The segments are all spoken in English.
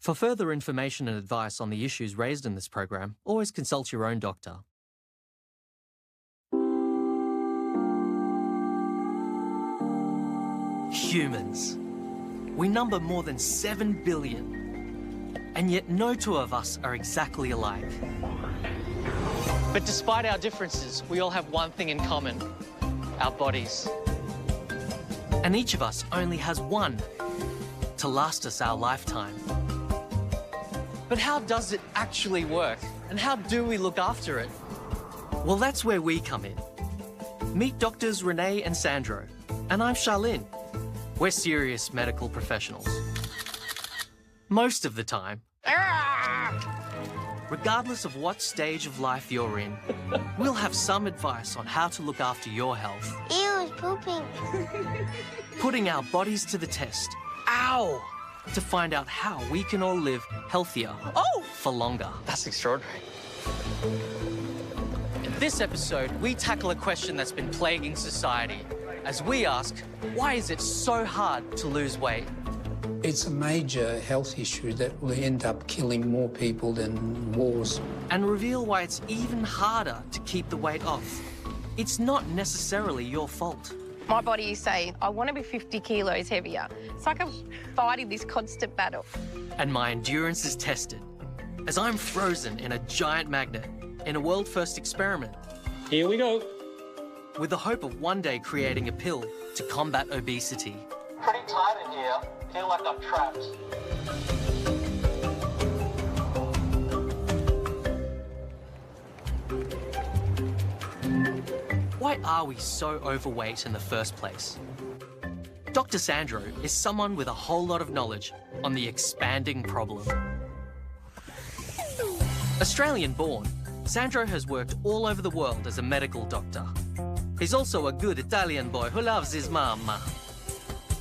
For further information and advice on the issues raised in this program, always consult your own doctor. Humans. We number more than 7 billion, and yet no two of us are exactly alike. But despite our differences, we all have one thing in common: our bodies. And each of us only has one to last us our lifetime. But how does it actually work? And how do we look after it? Well, that's where we come in. Meet doctors Renee and Sandro, and I'm Charlene. We're serious medical professionals. Most of the time. Regardless of what stage of life you're in, we'll have some advice on how to look after your health. Ew, it's pooping. Putting our bodies to the test. Ow! To find out how we can all live healthier for longer. That's extraordinary. In this episode, we tackle a question that's been plaguing society as we ask, why is it so hard to lose weight? It's a major health issue that will end up killing more people than wars. And reveal why it's even harder to keep the weight off. It's not necessarily your fault. My body is saying, I want to be 50 kilos heavier. It's like I'm fighting this constant battle. And my endurance is tested, as I'm frozen in a giant magnet in a world-first experiment. Here we go. With the hope of one day creating a pill to combat obesity. Pretty tight in here. Feel like I'm trapped. Why are we so overweight in the first place? Dr. Sandro is someone with a whole lot of knowledge on the expanding problem. Australian-born, Sandro has worked all over the world as a medical doctor. He's also a good Italian boy who loves his mama.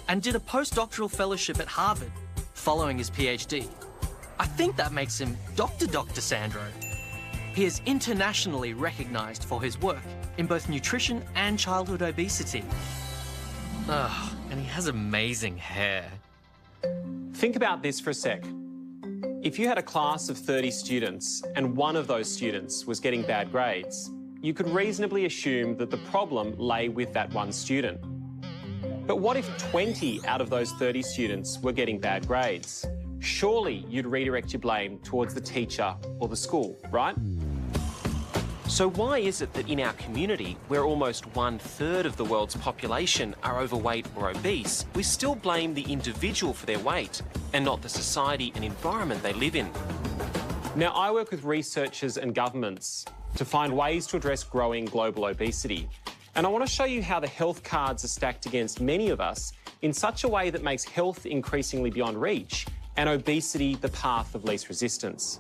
And did a postdoctoral fellowship at Harvard, following his PhD. I think that makes him Dr. Sandro. He is internationally recognised for his work in both nutrition and childhood obesity. And he has amazing hair. Think about this for a sec. If you had a class of 30 students and one of those students was getting bad grades, you could reasonably assume that the problem lay with that one student. But what if 20 out of those 30 students were getting bad grades? Surely you'd redirect your blame towards the teacher or the school, right? So why is it that in our community, where almost 1/3 of the world's population are overweight or obese, we still blame the individual for their weight and not the society and environment they live in? Now, I work with researchers and governments to find ways to address growing global obesity. And I want to show you how the health cards are stacked against many of us in such a way that makes health increasingly beyond reach and obesity the path of least resistance.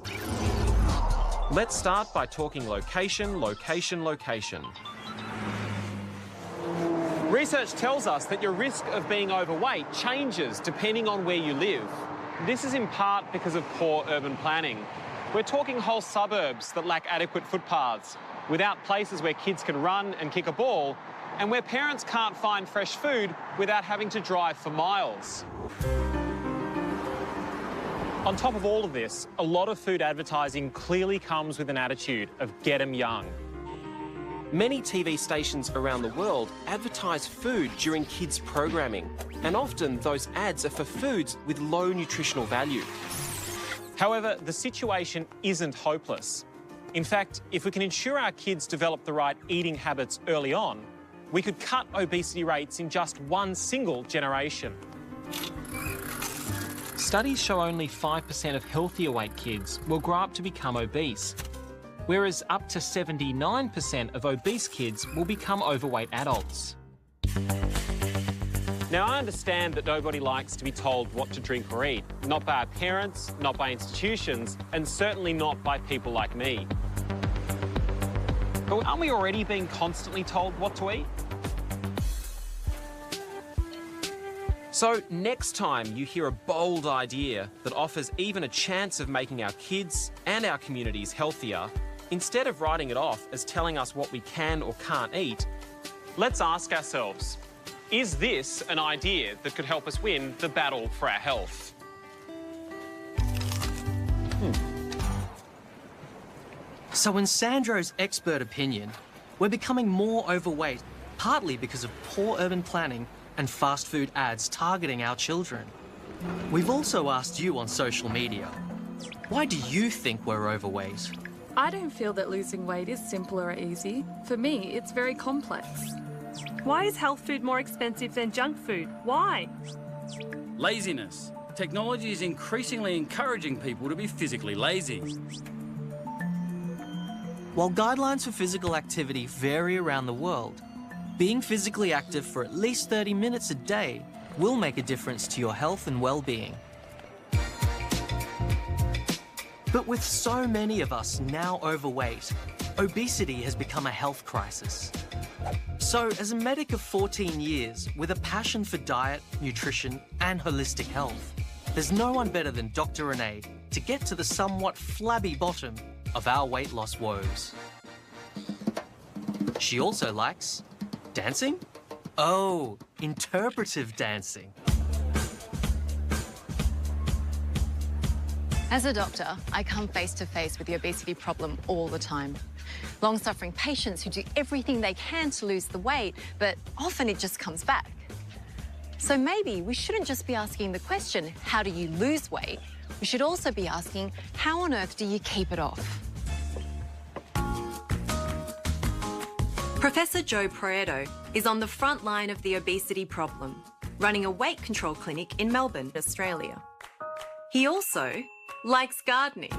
Let's start by talking location, location, location. Research tells us that your risk of being overweight changes depending on where you live. This is in part because of poor urban planning. We're talking whole suburbs that lack adequate footpaths, without places where kids can run and kick a ball, and where parents can't find fresh food without having to drive for miles. On top of all of this, a lot of food advertising clearly comes with an attitude of get 'em young. Many TV stations around the world advertise food during kids' programming, and often those ads are for foods with low nutritional value. However, the situation isn't hopeless. In fact, if we can ensure our kids develop the right eating habits early on, we could cut obesity rates in just one single generation. Studies show only 5% of healthier weight kids will grow up to become obese, whereas up to 79% of obese kids will become overweight adults. Now, I understand that nobody likes to be told what to drink or eat, not by our parents, not by institutions, and certainly not by people like me. But aren't we already being constantly told what to eat? So next time you hear a bold idea that offers even a chance of making our kids and our communities healthier, instead of writing it off as telling us what we can or can't eat, let's ask ourselves, is this an idea that could help us win the battle for our health? So in Sandro's expert opinion, we're becoming more overweight, partly because of poor urban planning and fast food ads targeting our children. We've also asked you on social media, why do you think we're overweight? I don't feel that losing weight is simple or easy. For me, it's very complex. Why is health food more expensive than junk food? Why? Laziness. Technology is increasingly encouraging people to be physically lazy. While guidelines for physical activity vary around the world, being physically active for at least 30 minutes a day will make a difference to your health and well-being. But with so many of us now overweight, obesity has become a health crisis. So, as a medic of 14 years with a passion for diet, nutrition, and holistic health, there's no one better than Dr. Renee to get to the somewhat flabby bottom of our weight loss woes. She also likes dancing? Oh, interpretive dancing. As a doctor, I come face to face with the obesity problem all the time. Long-suffering patients who do everything they can to lose the weight, but often it just comes back. So maybe we shouldn't just be asking the question, how do you lose weight? We should also be asking, how on earth do you keep it off? Professor Joe Prieto is on the front line of the obesity problem, running a weight control clinic in Melbourne, Australia. He also likes gardening.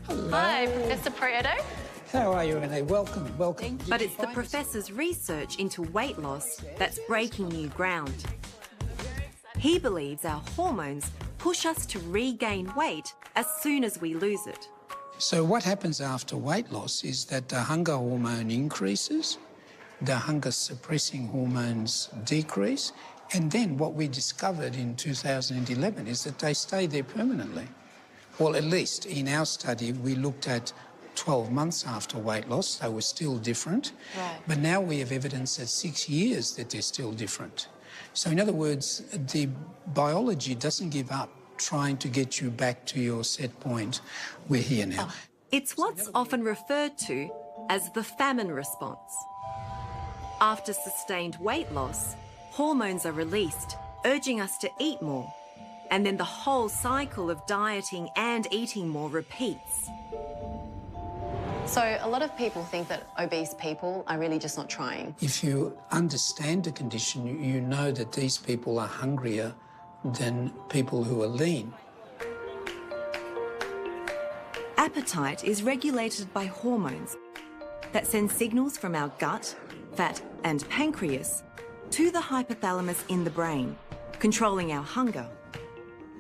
Hello. Hi, Professor Prieto. How are you, Renee? Welcome, welcome. But it's the professor's research into weight loss that's breaking new ground. He believes our hormones push us to regain weight as soon as we lose it. So what happens after weight loss is that the hunger hormone increases, the hunger-suppressing hormones decrease, and then what we discovered in 2011 is that they stay there permanently. Well, at least in our study, we looked at 12 months after weight loss, they were still different. Right. But now we have evidence at 6 years that they're still different. So in other words, the biology doesn't give up trying to get you back to your set point. We're here now. It's what's often referred to as the famine response. After sustained weight loss, hormones are released, urging us to eat more. And then the whole cycle of dieting and eating more repeats. So a lot of people think that obese people are really just not trying. If you understand the condition, you know that these people are hungrier than people who are lean. Appetite is regulated by hormones that send signals from our gut, fat and pancreas to the hypothalamus in the brain, controlling our hunger.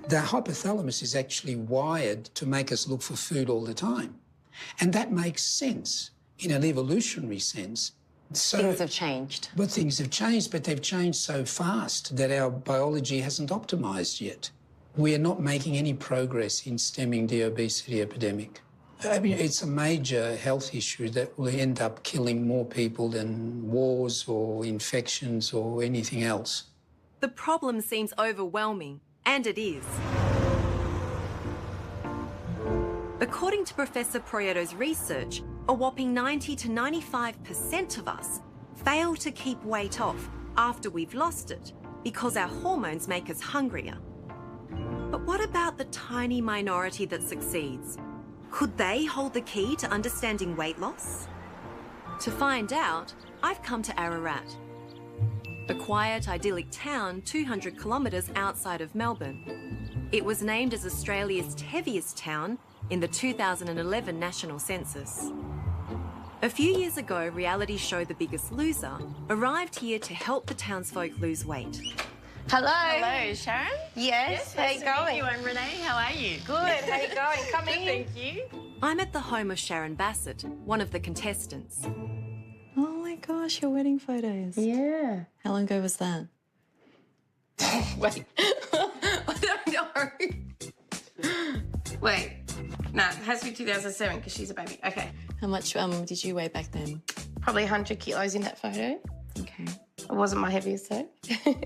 The hypothalamus is actually wired to make us look for food all the time. And that makes sense in an evolutionary sense. So, things have changed. But things have changed, but they've changed so fast that our biology hasn't optimised yet. We are not making any progress in stemming the obesity epidemic. I mean, it's a major health issue that will end up killing more people than wars or infections or anything else. The problem seems overwhelming, and it is. According to Professor Prieto's research, a whopping 90 to 95% of us fail to keep weight off after we've lost it because our hormones make us hungrier. But what about the tiny minority that succeeds? Could they hold the key to understanding weight loss? To find out, I've come to Ararat, a quiet, idyllic town 200 kilometres outside of Melbourne. It was named as Australia's heaviest town in the 2011 National Census. A few years ago, reality show The Biggest Loser arrived here to help the townsfolk lose weight. Hello. Hello, Sharon. Yes, how you going? You and Renee, how are you? Good, how you going? Come in. Thank you. I'm at the home of Sharon Bassett, one of the contestants. Oh my gosh, your wedding photos. Yeah. How long ago was that? Wait. I don't know. Wait. No, it has to be 2007 because she's a baby. Okay. How much did you weigh back then? Probably 100 kilos in that photo. Okay. It wasn't my heaviest though.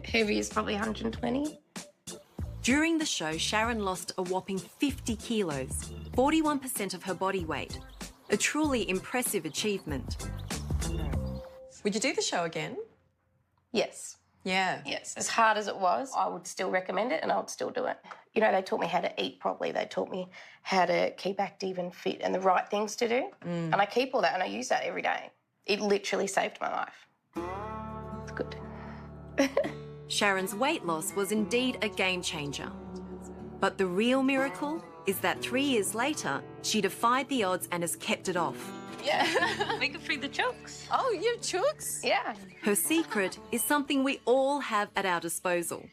Heaviest probably 120. During the show, Sharon lost a whopping 50 kilos, 41% of her body weight. a truly impressive achievement. Would you do the show again? Yes. Yeah. Yes. As hard as it was, I would still recommend it and I would still do it. You know, they taught me how to eat properly. They taught me how to keep active and fit and the right things to do. And I keep all that and I use that every day. It literally saved my life. It's good. Sharon's weight loss was indeed a game changer. But the real miracle is that 3 years later, she defied the odds and has kept it off. Yeah. We can feed the chooks. Oh, you have chooks? Yeah. Her secret is something we all have at our disposal.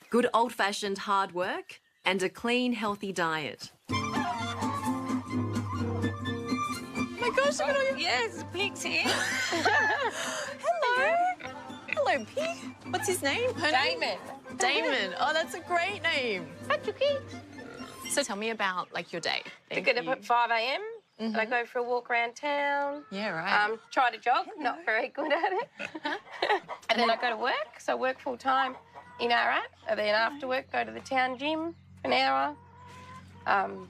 Good old-fashioned hard work and a clean, healthy diet. Oh my gosh, look at all your... Yes, pig's here. Hello. Hello, pig. What's his name? Her Damon. name? Damon. Oh, that's a great name. Hi, Chookie. So tell me about, like, your day. I get up at 5 a.m. and I go for a walk around town. Yeah, right. Try to jog, not very good at it. And then I go to work, so I work full time in Ararat. And then after work, go to the town gym for an hour. And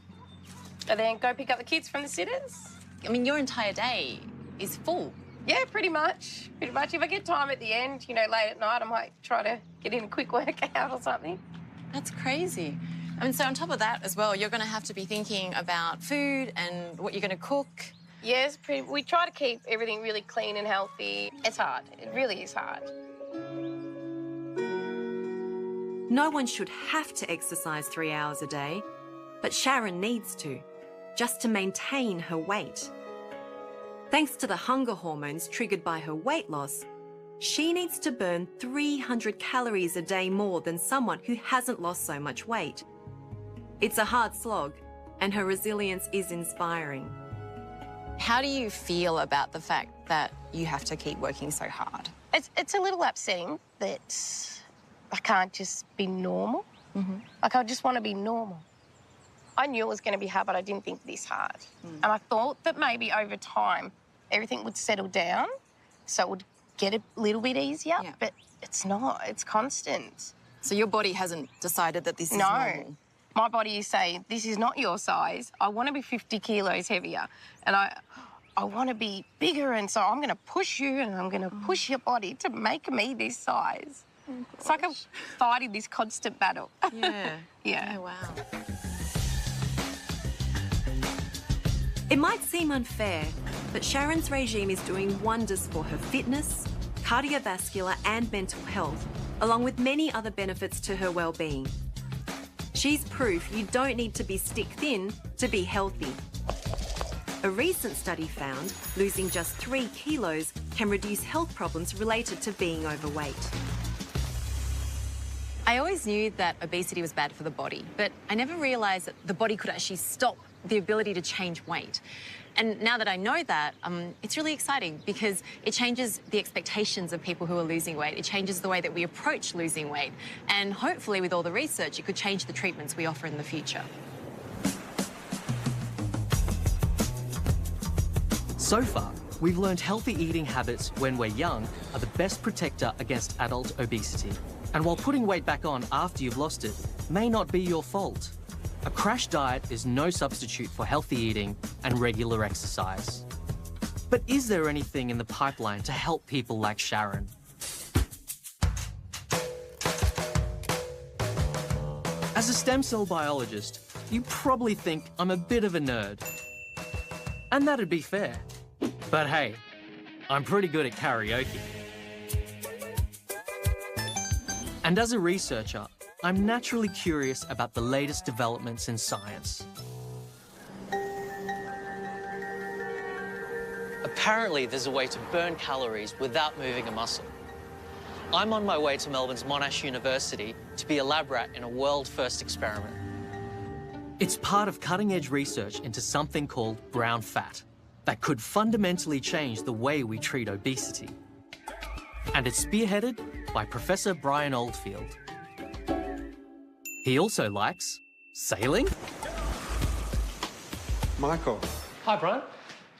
then go pick up the kids from the sitters. I mean, your entire day is full. Yeah, pretty much. Pretty much. If I get time at the end, you know, late at night, I might try to get in a quick workout or something. That's crazy. I mean, so on top of that as well, you're going to have to be thinking about food and what you're going to cook. Yes, we try to keep everything really clean and healthy. It's hard. It really is hard. No one should have to exercise 3 hours a day, but Sharon needs to, just to maintain her weight. Thanks to the hunger hormones triggered by her weight loss, she needs to burn 300 calories a day more than someone who hasn't lost so much weight. It's a hard slog, and her resilience is inspiring. How do you feel about the fact that you have to keep working so hard? It's a little upsetting that I can't just be normal. Like, I just want to be normal. I knew it was going to be hard, but I didn't think this hard. And I thought that maybe over time everything would settle down, so it would get a little bit easier, but it's not. It's constant. So your body hasn't decided that this is normal? My body is saying, this is not your size. I want to be 50 kilos heavier, and I want to be bigger, and so I'm going to push you and I'm going to push your body to make me this size. It's like I'm fighting this constant battle. Yeah. Yeah. Oh, wow. It might seem unfair, but Sharon's regime is doing wonders for her fitness, cardiovascular and mental health, along with many other benefits to her well-being. She's proof you don't need to be stick thin to be healthy. A recent study found losing just 3 kilos can reduce health problems related to being overweight. I always knew that obesity was bad for the body, but I never realised that the body could actually stop the ability to change weight. And now that I know that, it's really exciting because it changes the expectations of people who are losing weight. It changes the way that we approach losing weight. And hopefully, with all the research, it could change the treatments we offer in the future. So far, we've learned healthy eating habits when we're young are the best protector against adult obesity. And while putting weight back on after you've lost it may not be your fault, a crash diet is no substitute for healthy eating and regular exercise. But is there anything in the pipeline to help people like Sharon? As a stem cell biologist, you probably think I'm a bit of a nerd. And that'd be fair. But hey, I'm pretty good at karaoke. And as a researcher, I'm naturally curious about the latest developments in science. Apparently, there's a way to burn calories without moving a muscle. I'm on my way to Melbourne's Monash University to be a lab rat in a world-first experiment. It's part of cutting-edge research into something called brown fat that could fundamentally change the way we treat obesity. And it's spearheaded by Professor Brian Oldfield. He also likes sailing. Michael. Hi, Brian.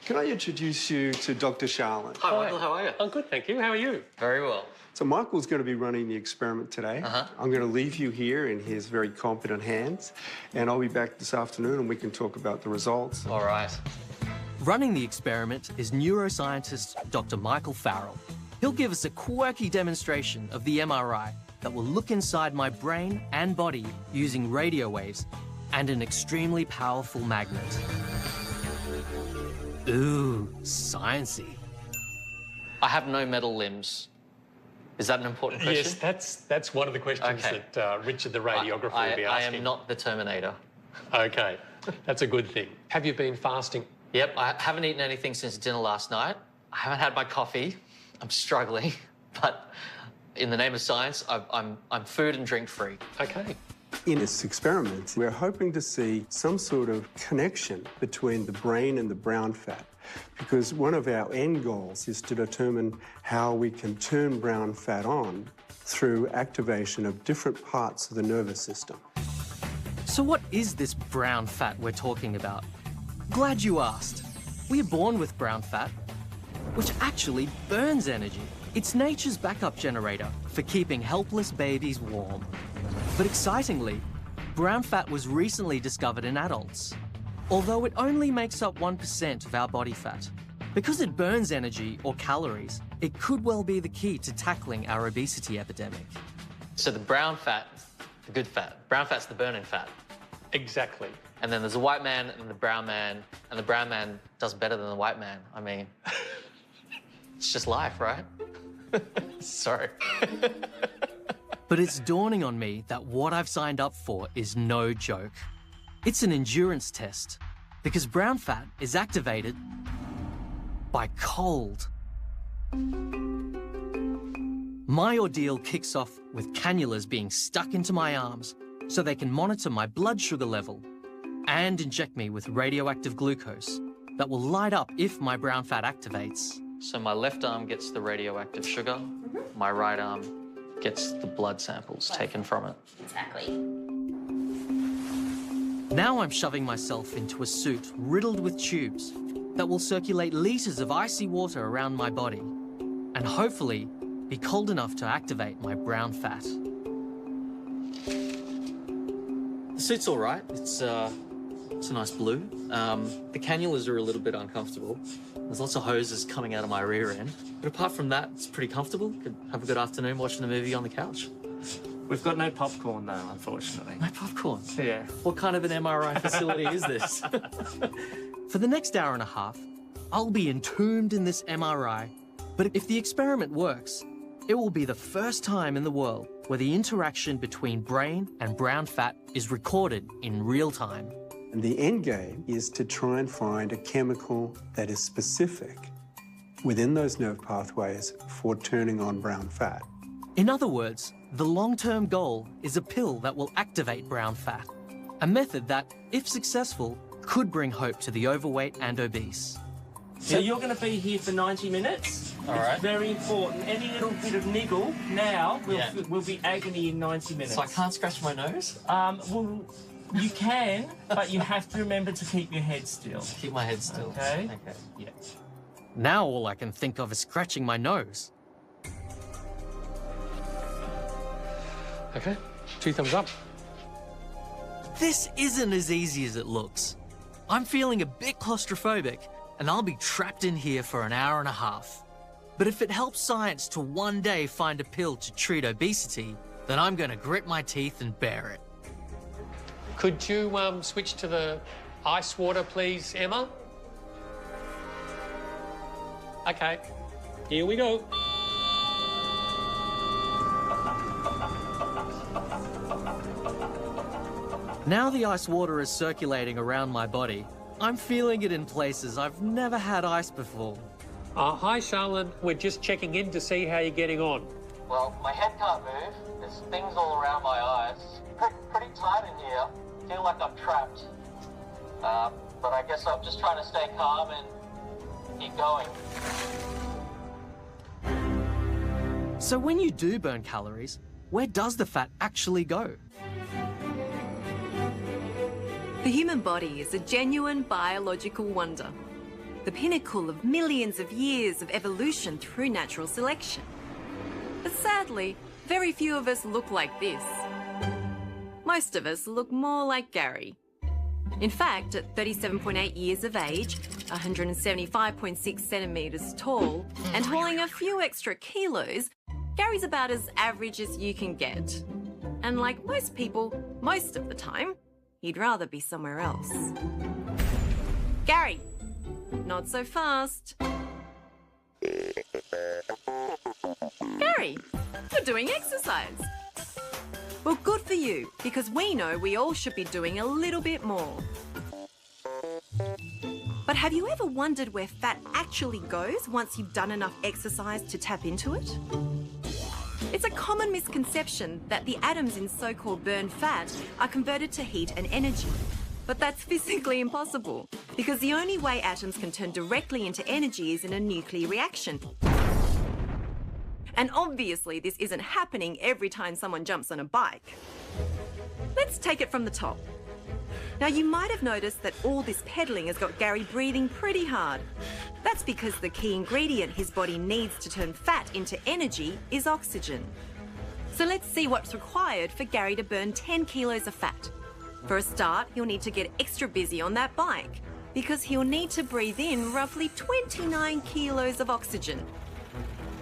Can I introduce you to Dr. Charlotte? Hi, Michael. How are you? I'm good, thank you. How are you? Very well. So Michael's going to be running the experiment today. I'm going to leave you here in his very competent hands, and I'll be back this afternoon and we can talk about the results. All right. Running the experiment is neuroscientist Dr. Michael Farrell. He'll give us a quirky demonstration of the MRI that will look inside my brain and body using radio waves and an extremely powerful magnet. Ooh, sciencey. I have no metal limbs. Is that an important question? Yes, that's one of the questions that Richard, the radiographer, will be asking. I am not the Terminator. Okay, that's a good thing. Have you been fasting? Yep, I haven't eaten anything since dinner last night. I haven't had my coffee. I'm struggling, but in the name of science, I'm food and drink free. Okay. In this experiment, we're hoping to see some sort of connection between the brain and the brown fat, because one of our end goals is to determine how we can turn brown fat on through activation of different parts of the nervous system. So what is this brown fat we're talking about? Glad you asked. We are born with brown fat, which actually burns energy. It's nature's backup generator for keeping helpless babies warm. But excitingly, brown fat was recently discovered in adults, although it only makes up 1% of our body fat. Because it burns energy or calories, it could well be the key to tackling our obesity epidemic. So the brown fat, the good fat. Brown fat's the burning fat. Exactly. And then there's a white man and the brown man, and the brown man does better than the white man. I mean, it's just life, right? Sorry. But it's dawning on me that what I've signed up for is no joke. It's an endurance test, because brown fat is activated by cold. My ordeal kicks off with cannulas being stuck into my arms so they can monitor my blood sugar level and inject me with radioactive glucose that will light up if my brown fat activates. So my left arm gets the radioactive sugar, my right arm gets the blood samples taken from it. Exactly. Now I'm shoving myself into a suit riddled with tubes that will circulate litres of icy water around my body and hopefully be cold enough to activate my brown fat. The suit's all right. It's a nice blue. The cannulas are a little bit uncomfortable. There's lots of hoses coming out of my rear end. But apart from that, it's pretty comfortable. Could have a good afternoon watching a movie on the couch. We've got no popcorn, though, unfortunately. No popcorn? Yeah. What kind of an MRI facility is this? For the next hour and a half, I'll be entombed in this MRI. But if the experiment works, it will be the first time in the world where the interaction between brain and brown fat is recorded in real time. And the end game is to try and find a chemical that is specific within those nerve pathways for turning on brown fat. In other words, the long-term goal is a pill that will activate brown fat, a method that, if successful, could bring hope to the overweight and obese. So you're going to be here for 90 minutes. All right. It's very important. Any little bit of niggle now will be agony in 90 minutes. So I can't scratch my nose? Well, you can, but you have to remember to keep your head still. Keep my head still. Okay? Okay. Yeah. Now all I can think of is scratching my nose. Okay, 2 thumbs up. This isn't as easy as it looks. I'm feeling a bit claustrophobic, and I'll be trapped in here for an hour and a half. But if it helps science to one day find a pill to treat obesity, then I'm going to grit my teeth and bear it. Could you switch to the ice water, please, Emma? Okay, here we go. Now the ice water is circulating around my body. I'm feeling it in places I've never had ice before. Hi, Charlotte. We're just checking in to see how you're getting on. Well, my head can't move. There's things all around my eyes. Pretty tight in here. Feel like I'm trapped. But I guess I'm just trying to stay calm and keep going. So when you do burn calories, where does the fat actually go? The human body is a genuine biological wonder, the pinnacle of millions of years of evolution through natural selection. But sadly, very few of us look like this. Most of us look more like Gary. In fact, at 37.8 years of age, 175.6 centimetres tall, and hauling a few extra kilos, Gary's about as average as you can get. And like most people, most of the time, he'd rather be somewhere else. Gary, not so fast. Gary, you're doing exercise. Well, good for you, because we know we all should be doing a little bit more. But have you ever wondered where fat actually goes once you've done enough exercise to tap into it? It's a common misconception that the atoms in so-called burned fat are converted to heat and energy. But that's physically impossible, because the only way atoms can turn directly into energy is in a nuclear reaction. And obviously this isn't happening every time someone jumps on a bike. Let's take it from the top. Now, you might have noticed that all this pedaling has got Gary breathing pretty hard. That's because the key ingredient his body needs to turn fat into energy is oxygen. So let's see what's required for Gary to burn 10 kilos of fat. For a start, he'll need to get extra busy on that bike, because he'll need to breathe in roughly 29 kilos of oxygen.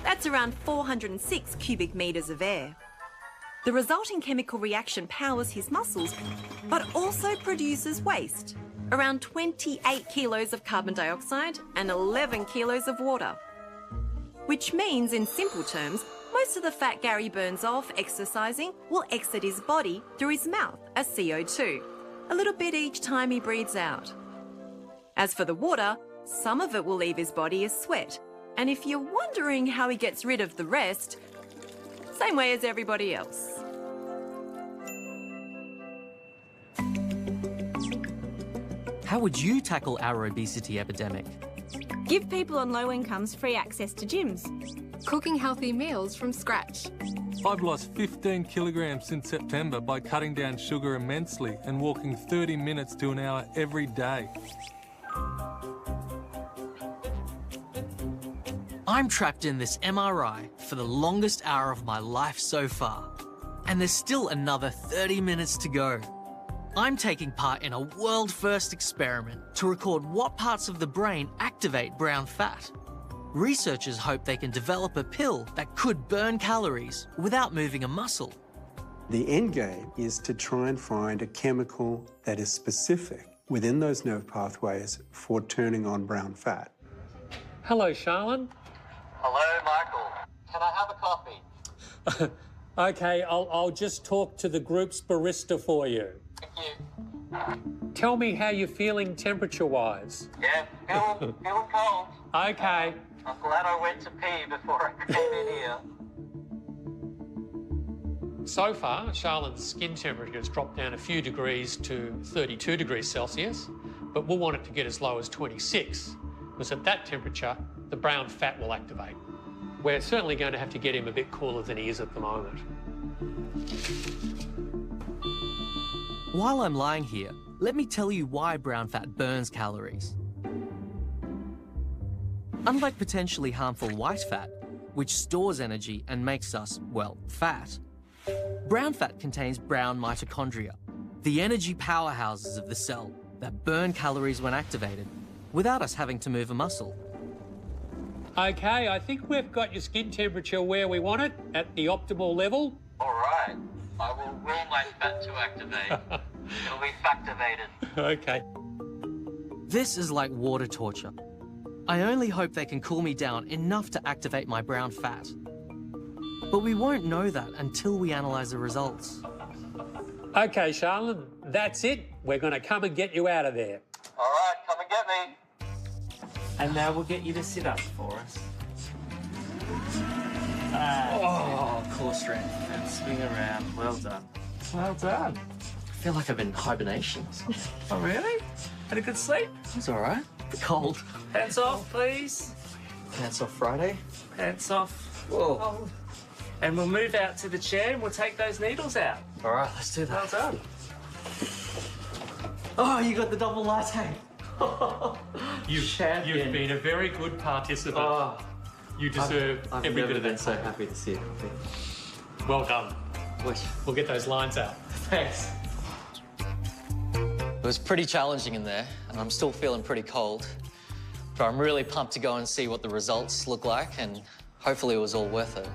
That's around 406 cubic metres of air. The resulting chemical reaction powers his muscles, but also produces waste, around 28 kilos of carbon dioxide and 11 kilos of water. Which means, in simple terms, most of the fat Gary burns off exercising will exit his body through his mouth as CO2, a little bit each time he breathes out. As for the water, some of it will leave his body as sweat, and if you're wondering how he gets rid of the rest, same way as everybody else. How would you tackle our obesity epidemic? Give people on low incomes free access to gyms. Cooking healthy meals from scratch. I've lost 15 kilograms since September by cutting down sugar immensely and walking 30 minutes to an hour every day. I'm trapped in this MRI for the longest hour of my life so far, and there's still another 30 minutes to go. I'm taking part in a world-first experiment to record what parts of the brain activate brown fat. Researchers hope they can develop a pill that could burn calories without moving a muscle. The end game is to try and find a chemical that is specific within those nerve pathways for turning on brown fat. Hello, Charlene. Hello, Michael. Can I have a coffee? Okay, I'll just talk to the group's barista for you. Thank you. Tell me how you're feeling temperature-wise. Yeah, feeling cold. Okay. I'm glad I went to pee before I came in here. So far, Charlene's skin temperature has dropped down a few degrees to 32 degrees Celsius, but we'll want it to get as low as 26, because at that temperature, the brown fat will activate. We're certainly going to have to get him a bit cooler than he is at the moment. While I'm lying here, let me tell you why brown fat burns calories. Unlike potentially harmful white fat, which stores energy and makes us, well, fat, brown fat contains brown mitochondria, the energy powerhouses of the cell that burn calories when activated, without us having to move a muscle. Okay, I think we've got your skin temperature where we want it, at the optimal level. All right. I will will my fat to activate. It'll be factivated. Okay. This is like water torture. I only hope they can cool me down enough to activate my brown fat. But we won't know that until we analyse the results. Okay, Charlene, that's it. We're going to come and get you out of there. All right, come and get me. And now we'll get you to sit up for us. Core strength. And swing around. Well done. Well done. I feel like I've been in hibernation. Oh, really? Had a good sleep? It's all right. Cold. Hands off, please. Pants off Friday. Pants off. Whoa. And we'll move out to the chair and we'll take those needles out. All right, let's do that. Well done. Oh, you got the double latte. You've been a very good participant. Oh, you deserve I've every never bit of been that. so happy to see you. Well done. Wish. We'll get those lines out. Thanks. It was pretty challenging in there, and I'm still feeling pretty cold. But I'm really pumped to go and see what the results look like, and hopefully it was all worth it.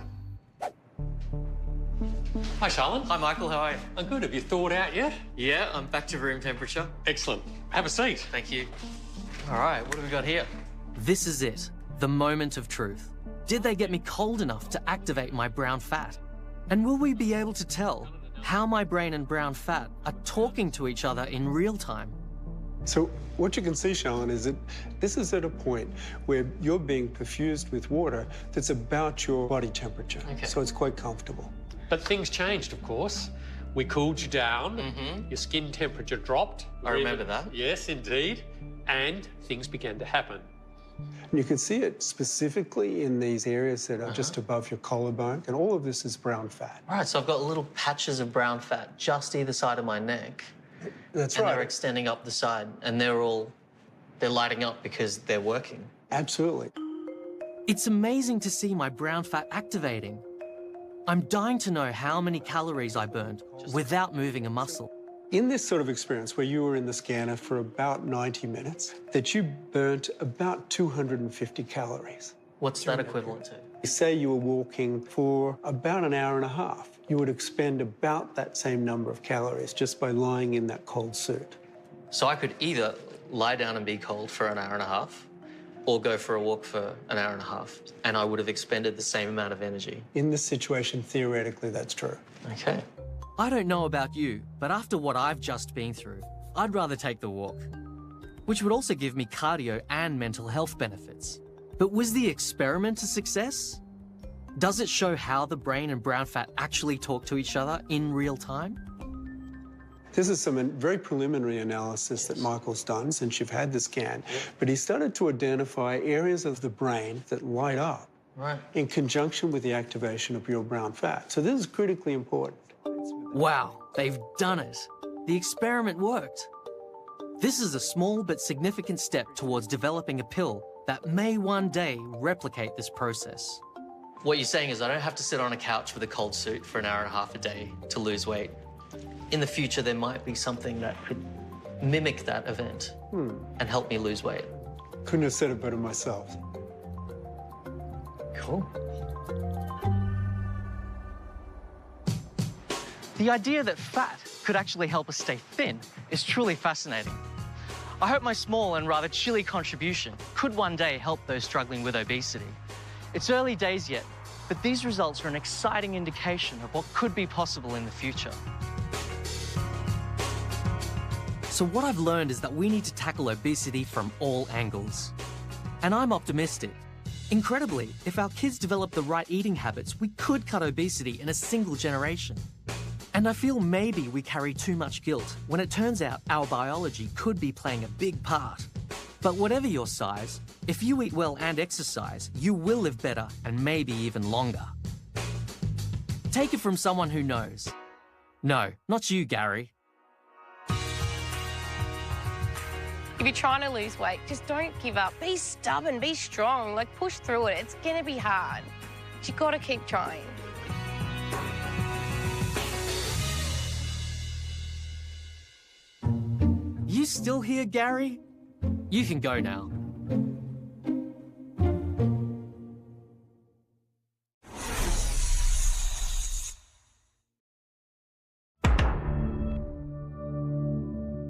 Hi, Charlotte. Hi, Michael. How are you? I'm good. Have you thawed out yet? Yeah, I'm back to room temperature. Excellent. Have a seat. Thank you. All right, what have we got here? This is it, the moment of truth. Did they get me cold enough to activate my brown fat? And will we be able to tell how my brain and brown fat are talking to each other in real time? So what you can see, Charlotte, is that this is at a point where you're being perfused with water that's about your body temperature. Okay. So it's quite comfortable. But things changed, of course. We cooled you down. Your skin temperature dropped. I remember that. Yes, indeed. And things began to happen. And you can see it specifically in these areas that are just above your collarbone, and all of this is brown fat. All right, so I've got little patches of brown fat just either side of my neck. That's and right. they're extending up the side, and they're lighting up because they're working. Absolutely. It's amazing to see my brown fat activating. I'm dying to know how many calories I burned without moving a muscle. In this sort of experience where you were in the scanner for about 90 minutes, that you burnt about 250 calories. What's that equivalent to? Say you were walking for about an hour and a half. You would expend about that same number of calories just by lying in that cold suit. So I could either lie down and be cold for an hour and a half, or go for a walk for an hour and a half, and I would have expended the same amount of energy. In this situation, theoretically, that's true. Okay. I don't know about you, but after what I've just been through, I'd rather take the walk, which would also give me cardio and mental health benefits. But was the experiment a success? Does it show how the brain and brown fat actually talk to each other in real time? This is some very preliminary analysis that Michael's done since you've had the scan, but he started to identify areas of the brain that light up in conjunction with the activation of your brown fat. So this is critically important. Wow, they've done it. The experiment worked. This is a small but significant step towards developing a pill that may one day replicate this process. What you're saying is I don't have to sit on a couch with a cold suit for an hour and a half a day to lose weight. In the future, there might be something that could mimic that event and help me lose weight. Couldn't have said it better myself. Cool. The idea that fat could actually help us stay thin is truly fascinating. I hope my small and rather chilly contribution could one day help those struggling with obesity. It's early days yet, but these results are an exciting indication of what could be possible in the future. So what I've learned is that we need to tackle obesity from all angles. And I'm optimistic. Incredibly, if our kids develop the right eating habits, we could cut obesity in a single generation. And I feel maybe we carry too much guilt when it turns out our biology could be playing a big part. But whatever your size, if you eat well and exercise, you will live better and maybe even longer. Take it from someone who knows. No, not you, Gary. If you're trying to lose weight, just don't give up. Be stubborn, be strong, like push through it. It's gonna be hard. But you gotta keep trying. You still here, Gary? You can go now.